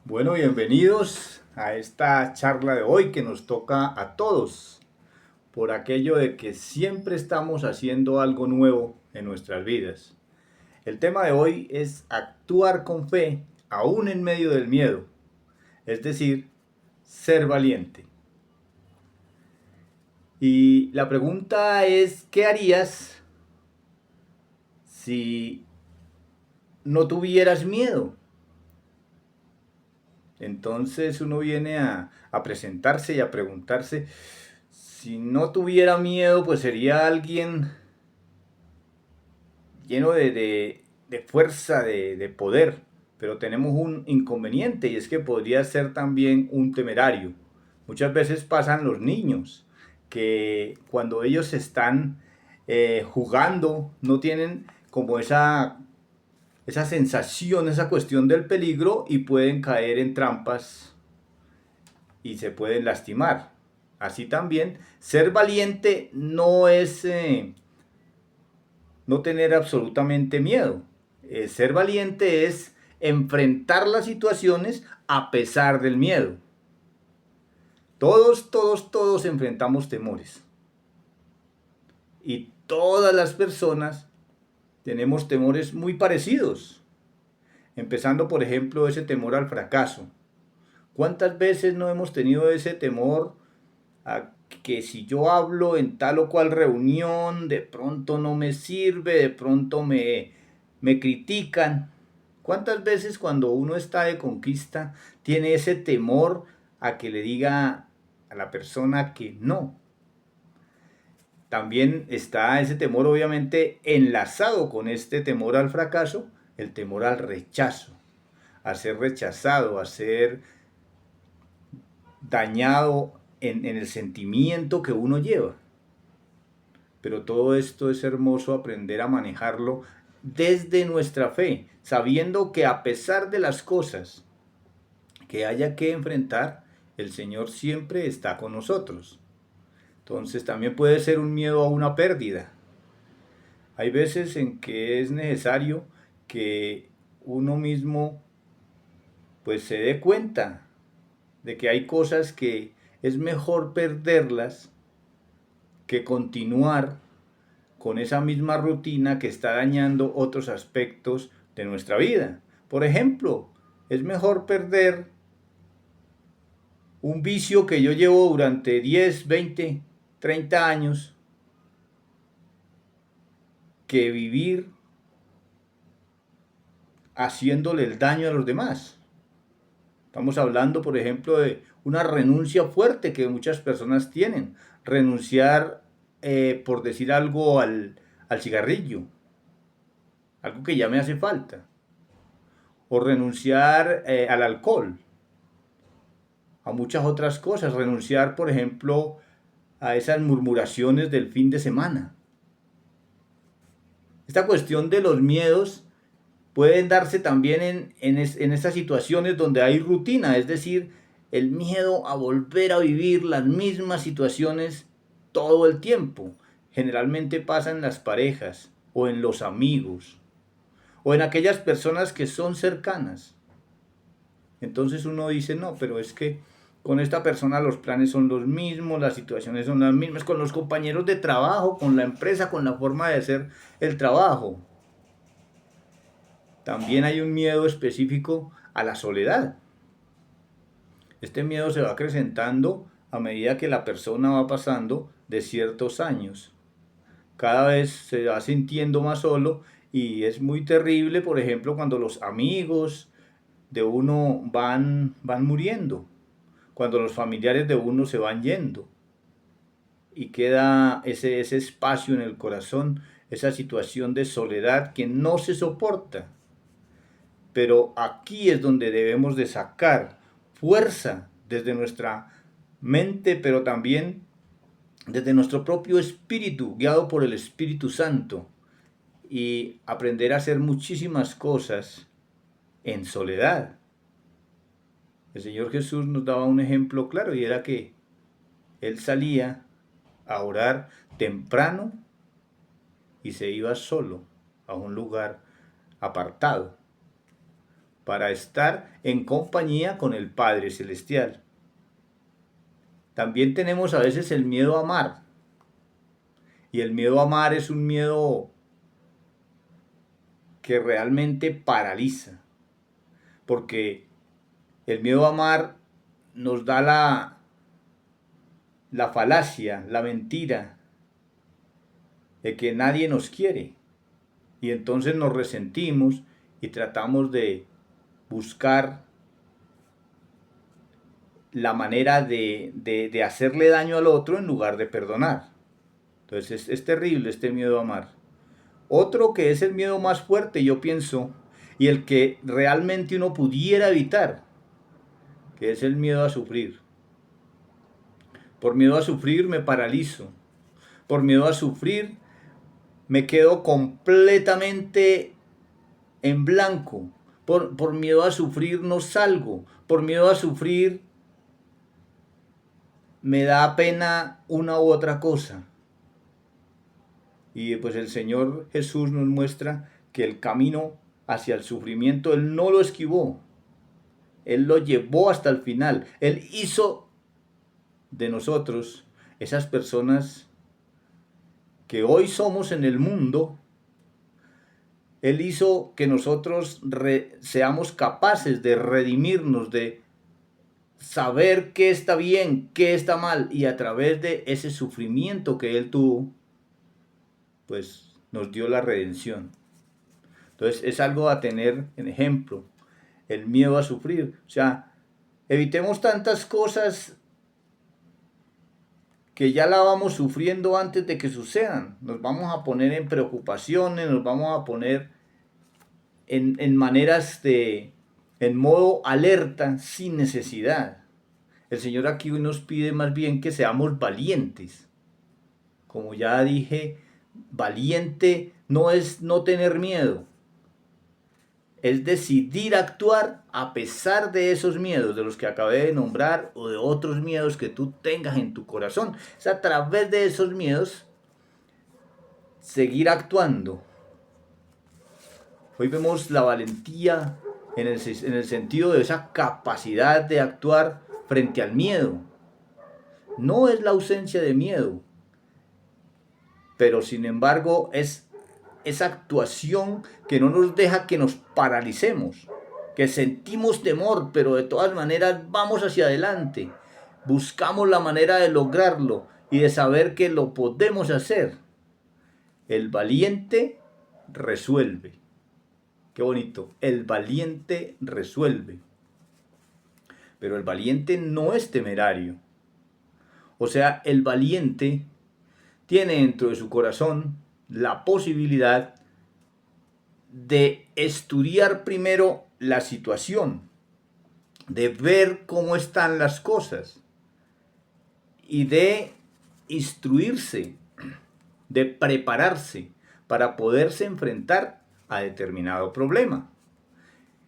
Bueno, bienvenidos a esta charla de hoy que nos toca a todos, por aquello de que siempre estamos haciendo algo nuevo en nuestras vidas. El tema de hoy es actuar con fe aún en medio del miedo, es decir, ser valiente. Y la pregunta es, ¿qué harías si no tuvieras miedo? Entonces uno viene a presentarse y a preguntarse, si no tuviera miedo, pues sería alguien lleno de fuerza, de poder. Pero tenemos un inconveniente y es que podría ser también un temerario. Muchas veces pasan los niños que cuando ellos están jugando no tienen como esa sensación, esa cuestión del peligro y pueden caer en trampas y se pueden lastimar. Así también, ser valiente no es no tener absolutamente miedo. Ser valiente es enfrentar las situaciones a pesar del miedo. Todos enfrentamos temores. Y todas las personas tenemos temores muy parecidos. Empezando, por ejemplo, ese temor al fracaso. ¿Cuántas veces no hemos tenido ese temor a que si yo hablo en tal o cual reunión, de pronto no me sirve, de pronto me critican? ¿Cuántas veces cuando uno está de conquista tiene ese temor a que le diga a la persona que no? También está ese temor obviamente enlazado con este temor al fracaso, el temor al rechazo, a ser rechazado, a ser dañado en el sentimiento que uno lleva. Pero todo esto es hermoso aprender a manejarlo desde nuestra fe, sabiendo que a pesar de las cosas que haya que enfrentar, el Señor siempre está con nosotros. Entonces también puede ser un miedo a una pérdida. Hay veces en que es necesario que uno mismo pues se dé cuenta de que hay cosas que es mejor perderlas que continuar con esa misma rutina que está dañando otros aspectos de nuestra vida. Por ejemplo, es mejor perder un vicio que yo llevo durante 10, 20, 30 años que vivir haciéndole el daño a los demás. Estamos hablando, por ejemplo, de una renuncia fuerte que muchas personas tienen. Renunciar, por decir algo, al cigarrillo, algo que ya me hace falta. O renunciar al alcohol, a muchas otras cosas. Renunciar, por ejemplo, a esas murmuraciones del fin de semana. Esta cuestión de los miedos pueden darse también en estas situaciones donde hay rutina, es decir, el miedo a volver a vivir las mismas situaciones todo el tiempo. Generalmente pasa en las parejas o en los amigos o en aquellas personas que son cercanas. Entonces uno dice, no, pero es que con esta persona los planes son los mismos, las situaciones son las mismas, con los compañeros de trabajo, con la empresa, con la forma de hacer el trabajo. También hay un miedo específico a la soledad. Este miedo se va acrecentando a medida que la persona va pasando de ciertos años. Cada vez se va sintiendo más solo y es muy terrible, por ejemplo, cuando los amigos de uno van muriendo, cuando los familiares de uno se van yendo y queda ese espacio en el corazón, esa situación de soledad que no se soporta. Pero aquí es donde debemos de sacar fuerza desde nuestra mente, pero también desde nuestro propio espíritu, guiado por el Espíritu Santo, y aprender a hacer muchísimas cosas en soledad. El Señor Jesús nos daba un ejemplo claro y era que Él salía a orar temprano y se iba solo a un lugar apartado. para estar en compañía con el Padre Celestial. También tenemos a veces el miedo a amar. Y el miedo a amar es un miedo que realmente paraliza. Porque el miedo a amar nos da la falacia, la mentira de que nadie nos quiere. Y entonces nos resentimos y tratamos de buscar la manera de hacerle daño al otro en lugar de perdonar. Entonces es terrible este miedo a amar. Otro que es el miedo más fuerte, yo pienso, y el que realmente uno pudiera evitar, que es el miedo a sufrir. Por miedo a sufrir me paralizo. Por miedo a sufrir me quedo completamente en blanco. Por miedo a sufrir no salgo. Por miedo a sufrir me da pena una u otra cosa. Y pues el Señor Jesús nos muestra que el camino hacia el sufrimiento Él no lo esquivó. Él lo llevó hasta el final. Él hizo de nosotros esas personas que hoy somos en el mundo. Él hizo que nosotros seamos capaces de redimirnos, de saber qué está bien, qué está mal, y a través de ese sufrimiento que Él tuvo, pues nos dio la redención. Entonces es algo a tener en ejemplo, el miedo a sufrir. O sea, evitemos tantas cosas que ya la vamos sufriendo antes de que sucedan. Nos vamos a poner en preocupaciones, nos vamos a poner en maneras en modo alerta sin necesidad. El Señor aquí hoy nos pide más bien que seamos valientes. Como ya dije, valiente no es no tener miedo. Es decidir actuar a pesar de esos miedos, de los que acabé de nombrar o de otros miedos que tú tengas en tu corazón. Es a través de esos miedos seguir actuando. Hoy vemos la valentía en el sentido de esa capacidad de actuar frente al miedo. No es la ausencia de miedo, pero sin embargo es esa actuación que no nos deja que nos paralicemos, que sentimos temor, pero de todas maneras vamos hacia adelante. Buscamos la manera de lograrlo y de saber que lo podemos hacer. El valiente resuelve. Qué bonito. El valiente resuelve. Pero el valiente no es temerario. O sea, el valiente tiene dentro de su corazón la posibilidad de estudiar primero la situación, de ver cómo están las cosas y de instruirse, de prepararse para poderse enfrentar a determinado problema.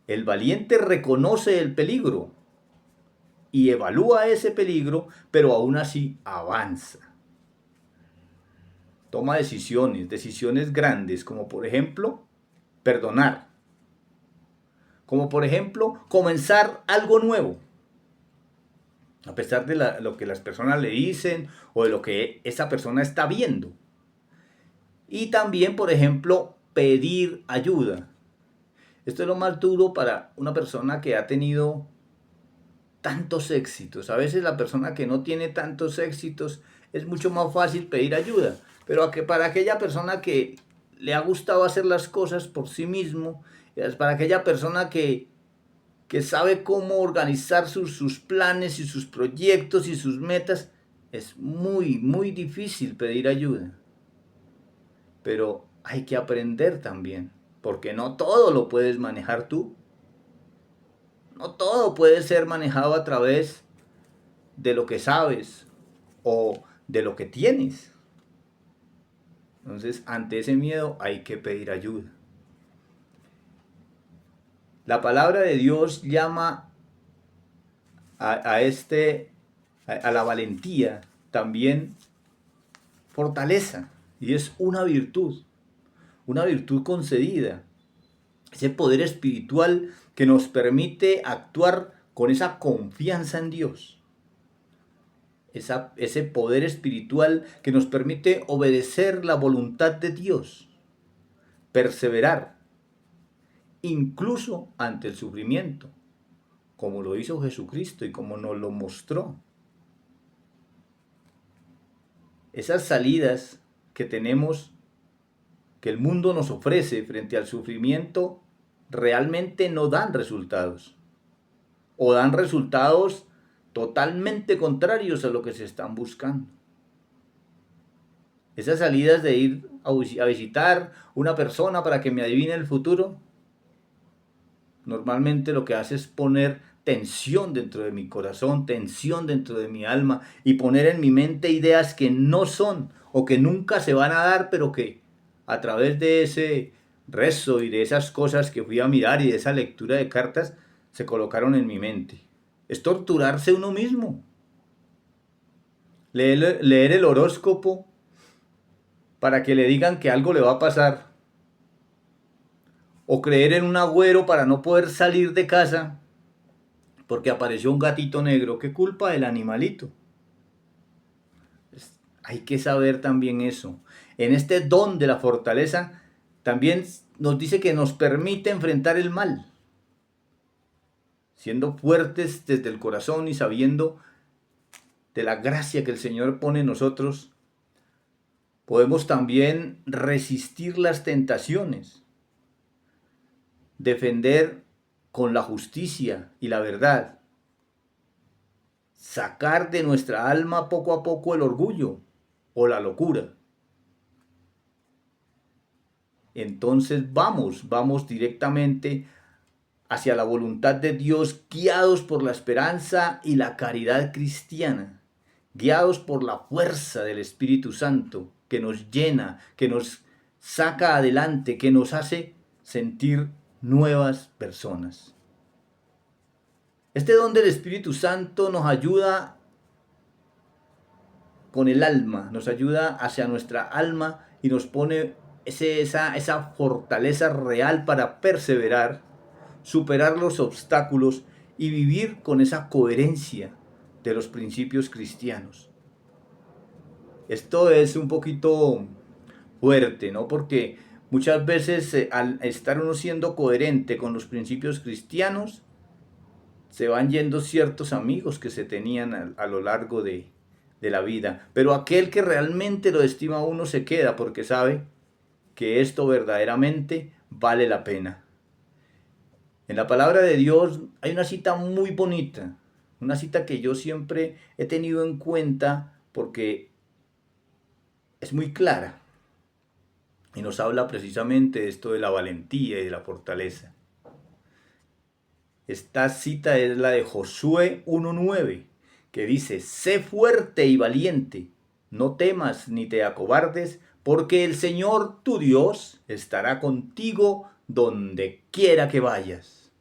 El valiente reconoce el peligro y evalúa ese peligro, pero aún así avanza. Toma decisiones grandes, como por ejemplo, perdonar. Como por ejemplo, comenzar algo nuevo. A pesar de lo que las personas le dicen o de lo que esa persona está viendo. Y también, por ejemplo, pedir ayuda. Esto es lo más duro para una persona que ha tenido tantos éxitos. A veces la persona que no tiene tantos éxitos es mucho más fácil pedir ayuda. Pero para aquella persona que le ha gustado hacer las cosas por sí mismo, para aquella persona que sabe cómo organizar sus planes y sus proyectos y sus metas, es muy, muy difícil pedir ayuda. Pero hay que aprender también, porque no todo lo puedes manejar tú. No todo puede ser manejado a través de lo que sabes o de lo que tienes. Entonces, ante ese miedo hay que pedir ayuda. La palabra de Dios llama a la valentía también fortaleza, y es una virtud concedida, ese poder espiritual que nos permite actuar con esa confianza en Dios. Ese poder espiritual que nos permite obedecer la voluntad de Dios, perseverar, incluso ante el sufrimiento, como lo hizo Jesucristo y como nos lo mostró. Esas salidas que tenemos, que el mundo nos ofrece frente al sufrimiento, realmente no dan resultados. O dan resultados totalmente contrarios a lo que se están buscando. Esas salidas de ir a visitar una persona para que me adivine el futuro, normalmente lo que hace es poner tensión dentro de mi corazón, tensión dentro de mi alma y poner en mi mente ideas que no son o que nunca se van a dar, pero que a través de ese rezo y de esas cosas que fui a mirar y de esa lectura de cartas se colocaron en mi mente. Es torturarse uno mismo. Leer el horóscopo para que le digan que algo le va a pasar. O creer en un agüero para no poder salir de casa porque apareció un gatito negro. ¿Qué culpa del animalito? Hay que saber también eso. En este don de la fortaleza también nos dice que nos permite enfrentar el mal, siendo fuertes desde el corazón y sabiendo de la gracia que el Señor pone en nosotros. Podemos también resistir las tentaciones, defender con la justicia y la verdad, sacar de nuestra alma poco a poco el orgullo o la locura. Entonces vamos directamente hacia la voluntad de Dios, guiados por la esperanza y la caridad cristiana, guiados por la fuerza del Espíritu Santo, que nos llena, que nos saca adelante, que nos hace sentir nuevas personas. Este don del Espíritu Santo nos ayuda con el alma, nos ayuda hacia nuestra alma y nos pone esa fortaleza real para perseverar, superar los obstáculos y vivir con esa coherencia de los principios cristianos. Esto es un poquito fuerte, ¿no? Porque muchas veces al estar uno siendo coherente con los principios cristianos, se van yendo ciertos amigos que se tenían a lo largo de la vida. Pero aquel que realmente lo estima a uno se queda porque sabe que esto verdaderamente vale la pena. En la palabra de Dios hay una cita muy bonita, una cita que yo siempre he tenido en cuenta porque es muy clara y nos habla precisamente de esto de la valentía y de la fortaleza. Esta cita es la de Josué 1:9, que dice: sé fuerte y valiente, no temas ni te acobardes, porque el Señor tu Dios estará contigo donde quiera que vayas.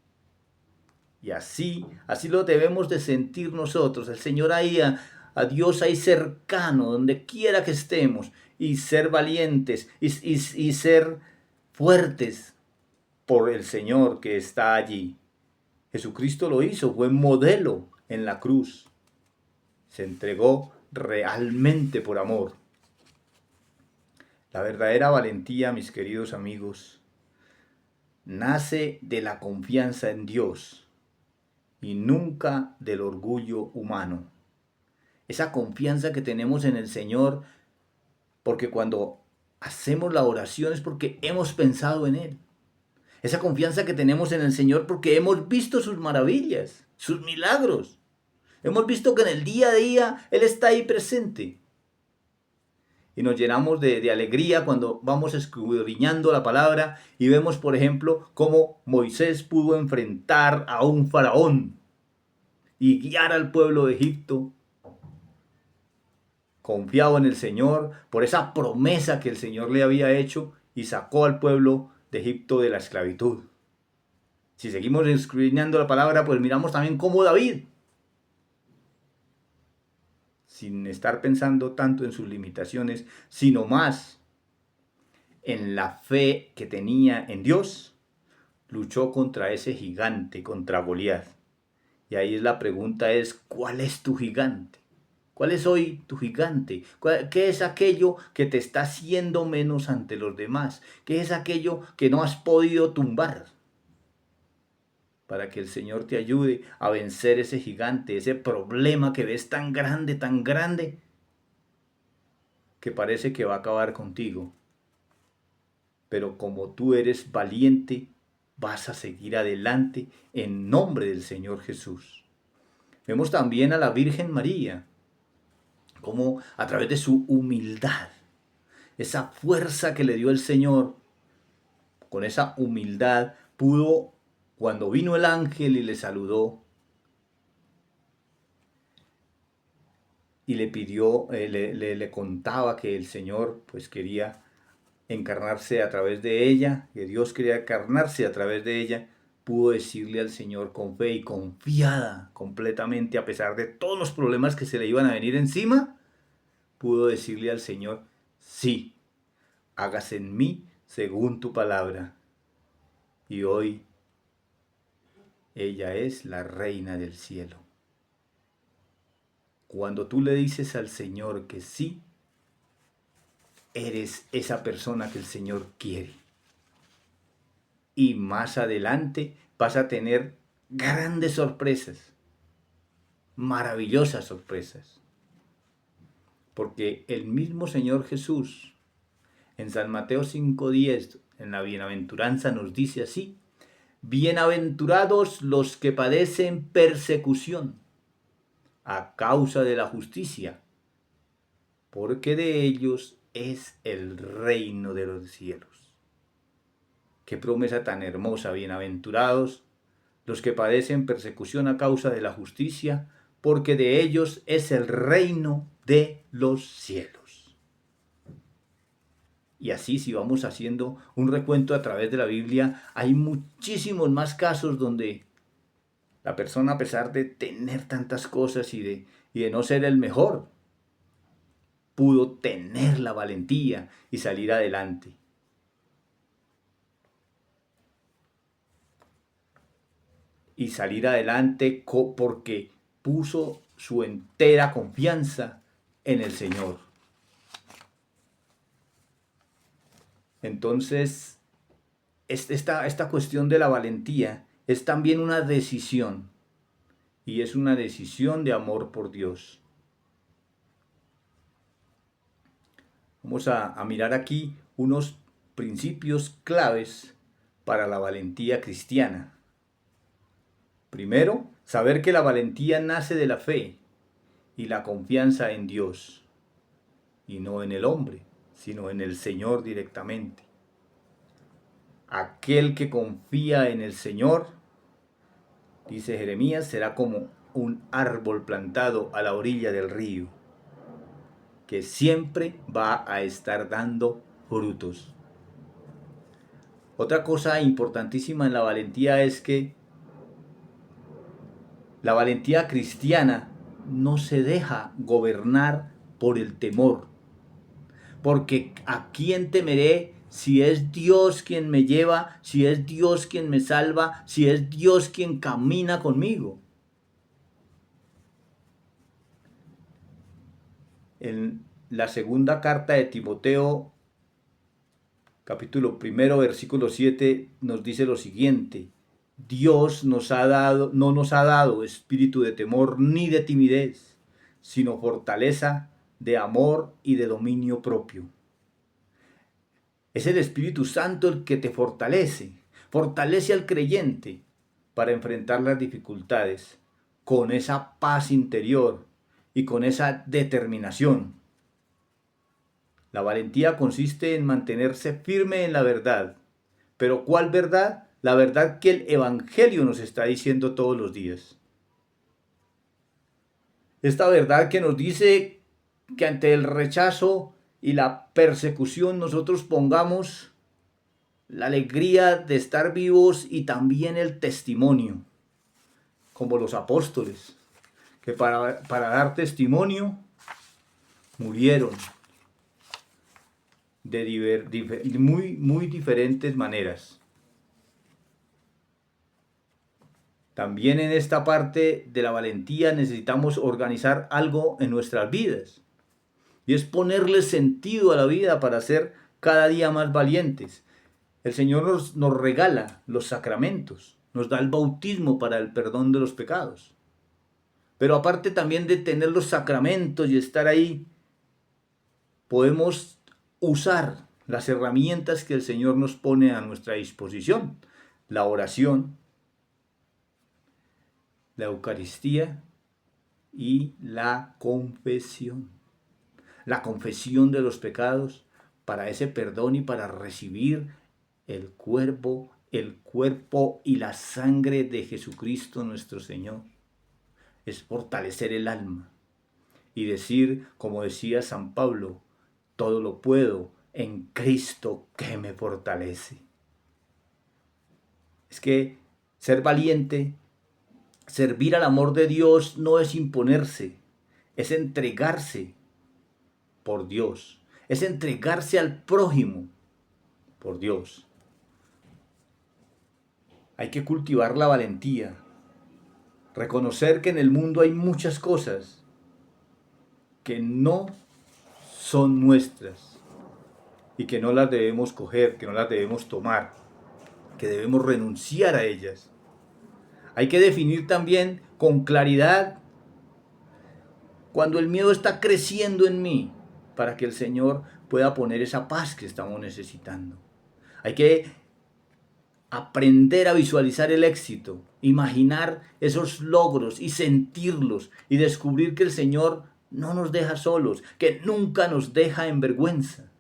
Y así lo debemos de sentir nosotros, el Señor ahí, a Dios ahí cercano, donde quiera que estemos, y ser valientes y ser fuertes por el Señor que está allí. Jesucristo lo hizo, fue modelo en la cruz. Se entregó realmente por amor. La verdadera valentía, mis queridos amigos, nace de la confianza en Dios y nunca del orgullo humano. Esa confianza que tenemos en el Señor, porque cuando hacemos la oración es porque hemos pensado en Él. Esa confianza que tenemos en el Señor porque hemos visto sus maravillas, sus milagros. Hemos visto que en el día a día Él está ahí presente. Y nos llenamos de alegría cuando vamos escudriñando la palabra y vemos, por ejemplo, cómo Moisés pudo enfrentar a un faraón y guiar al pueblo de Egipto, confiado en el Señor por esa promesa que el Señor le había hecho y sacó al pueblo de Egipto de la esclavitud. Si seguimos escudriñando la palabra, pues miramos también cómo David, sin estar pensando tanto en sus limitaciones, sino más en la fe que tenía en Dios, luchó contra ese gigante, contra Goliat. Y ahí la pregunta es, ¿cuál es tu gigante? ¿Cuál es hoy tu gigante? ¿Qué es aquello que te está haciendo menos ante los demás? ¿Qué es aquello que no has podido tumbar? Para que el Señor te ayude a vencer ese gigante, ese problema que ves tan grande, que parece que va a acabar contigo. Pero como tú eres valiente, vas a seguir adelante en nombre del Señor Jesús. Vemos también a la Virgen María, como a través de su humildad, esa fuerza que le dio el Señor, con esa humildad pudo, cuando vino el ángel y le saludó y le pidió, le contaba que el Señor pues quería encarnarse a través de ella, que Dios quería encarnarse a través de ella, pudo decirle al Señor con fe y confiada completamente, a pesar de todos los problemas que se le iban a venir encima, pudo decirle al Señor, sí, hágase en mí según tu palabra. Y hoy ella es la reina del cielo. Cuando tú le dices al Señor que sí, eres esa persona que el Señor quiere. Y más adelante vas a tener grandes sorpresas, maravillosas sorpresas. Porque el mismo Señor Jesús, en San Mateo 5:10, en la bienaventuranza nos dice así, bienaventurados los que padecen persecución a causa de la justicia, porque de ellos es el reino de los cielos. Qué promesa tan hermosa, bienaventurados los que padecen persecución a causa de la justicia, porque de ellos es el reino de los cielos. Y así, si vamos haciendo un recuento a través de la Biblia, hay muchísimos más casos donde la persona, a pesar de tener tantas cosas y de no ser el mejor, pudo tener la valentía y salir adelante. Y salir adelante porque puso su entera confianza en el Señor. Entonces, esta cuestión de la valentía es también una decisión. Y es una decisión de amor por Dios. Vamos a mirar aquí unos principios claves para la valentía cristiana. Primero, saber que la valentía nace de la fe y la confianza en Dios, y no en el hombre, sino en el Señor directamente. Aquel que confía en el Señor, dice Jeremías, será como un árbol plantado a la orilla del río, que siempre va a estar dando frutos. Otra cosa importantísima en la valentía es que la valentía cristiana no se deja gobernar por el temor. Porque ¿a quién temeré si es Dios quien me lleva, si es Dios quien me salva, si es Dios quien camina conmigo? En la segunda carta de Timoteo, capítulo 1, versículo 7, nos dice lo siguiente: Dios no nos ha dado espíritu de temor ni de timidez, sino fortaleza, de amor y de dominio propio. Es el Espíritu Santo el que te fortalece al creyente para enfrentar las dificultades con esa paz interior y con esa determinación. La valentía consiste en mantenerse firme en la verdad. ¿Pero cuál verdad? La verdad que el Evangelio nos está diciendo todos los días. Esta verdad que nos dice que ante el rechazo y la persecución nosotros pongamos la alegría de estar vivos y también el testimonio, como los apóstoles, que para dar testimonio murieron de muy diferentes maneras. También en esta parte de la valentía necesitamos organizar algo en nuestras vidas. Y es ponerle sentido a la vida para ser cada día más valientes. El Señor nos regala los sacramentos, nos da el bautismo para el perdón de los pecados. Pero aparte también de tener los sacramentos y estar ahí, podemos usar las herramientas que el Señor nos pone a nuestra disposición. La oración, la Eucaristía y la confesión. La confesión de los pecados para ese perdón y para recibir el cuerpo y la sangre de Jesucristo nuestro Señor. Es fortalecer el alma y decir, como decía San Pablo, todo lo puedo en Cristo que me fortalece. Es que ser valiente, servir al amor de Dios no es imponerse, es entregarse por Dios, es entregarse al prójimo por Dios. Hay que cultivar la valentía, reconocer que en el mundo hay muchas cosas que no son nuestras y que no las debemos coger, que no las debemos tomar, que debemos renunciar a ellas. Hay que definir también con claridad cuando el miedo está creciendo en mí para que el Señor pueda poner esa paz que estamos necesitando. Hay que aprender a visualizar el éxito, imaginar esos logros y sentirlos y descubrir que el Señor no nos deja solos, que nunca nos deja en vergüenza.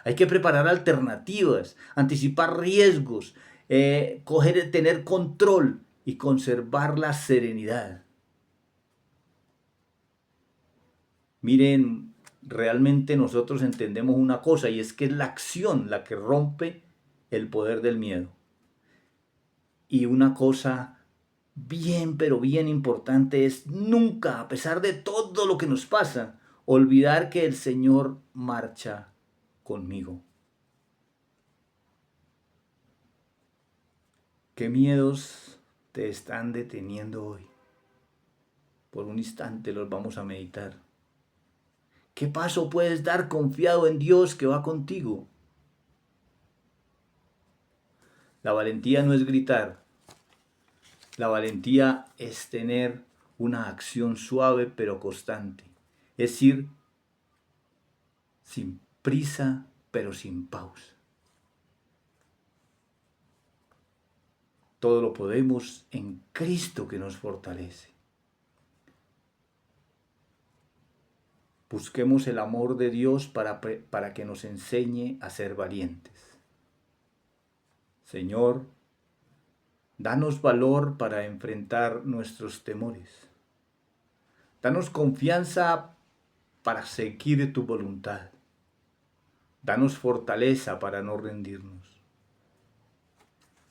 Hay que preparar alternativas, anticipar riesgos, tener control y conservar la serenidad. Miren, realmente nosotros entendemos una cosa y es que es la acción la que rompe el poder del miedo. Y una cosa bien, pero bien importante es nunca, a pesar de todo lo que nos pasa, olvidar que el Señor marcha conmigo. ¿Qué miedos te están deteniendo hoy? Por un instante los vamos a meditar. ¿Qué paso puedes dar confiado en Dios que va contigo? La valentía no es gritar. La valentía es tener una acción suave pero constante. Es ir sin prisa pero sin pausa. Todo lo podemos en Cristo que nos fortalece. Busquemos el amor de Dios para que nos enseñe a ser valientes. Señor, danos valor para enfrentar nuestros temores. Danos confianza para seguir tu voluntad. Danos fortaleza para no rendirnos.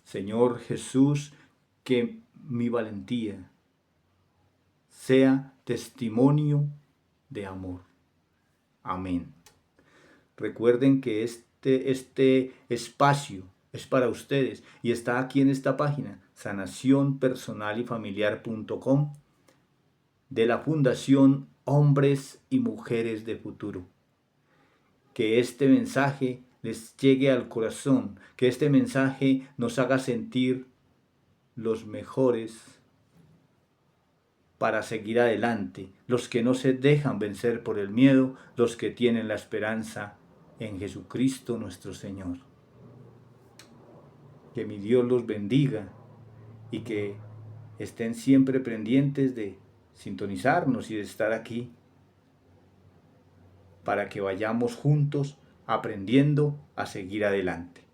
Señor Jesús, que mi valentía sea testimonio de amor. Amén. Recuerden que este espacio es para ustedes y está aquí en esta página, sanacionpersonalyfamiliar.com, de la Fundación Hombres y Mujeres de Futuro. Que este mensaje les llegue al corazón, que este mensaje nos haga sentir los mejores para seguir adelante, los que no se dejan vencer por el miedo, los que tienen la esperanza en Jesucristo nuestro Señor. Que mi Dios los bendiga y que estén siempre pendientes de sintonizarnos y de estar aquí para que vayamos juntos aprendiendo a seguir adelante.